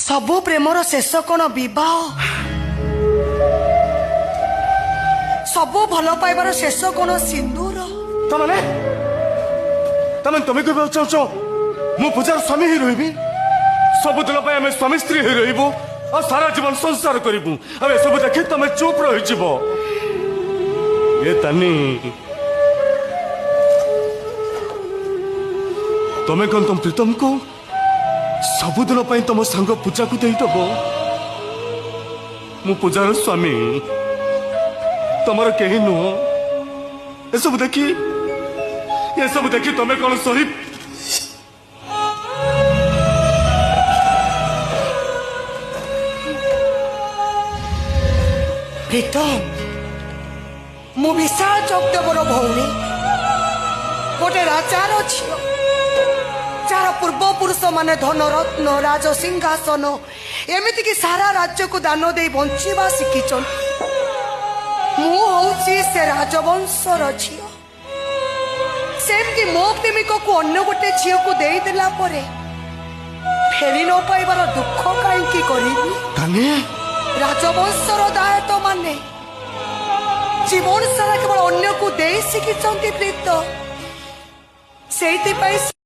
सबु प्रेमर शेष कौन विवाह सबु भल पाइबार शेष कौन सिंदूर तमें तमें तुम्हें कहना चाहछ मु पूजार स्वामी ही रही सबुदिन आम स्वामी स्त्री ही रही और सारा जीवन संसार करूँ अब सब देखी तुम चुप रही ये तानी तुम्हें कौन तुम प्रीतम को सबुदिन तुम सांग पूजा को देदब मु पूजार स्वामी तुमर कहीं नुह ये सब देखी तुम्हें कौन सही प्रीतम मु विशाल जगदेवर भौणी गोटे राजार झील जार पूर्वपुरुष माने धन रत्न राज सिंहासन एमती कि सारा राज्य को दान दे बंचीबा शिखिछन मु होउची से राजवंशर झील सेमती मो प्रेमिक को अन्य गोटे झील को दे देला परे फेरी न पाइबार दुख कहीं करी राजवंशर दायित्व माने जीवन सारा केवल अन्य को दे शिखिछंती प्रीत से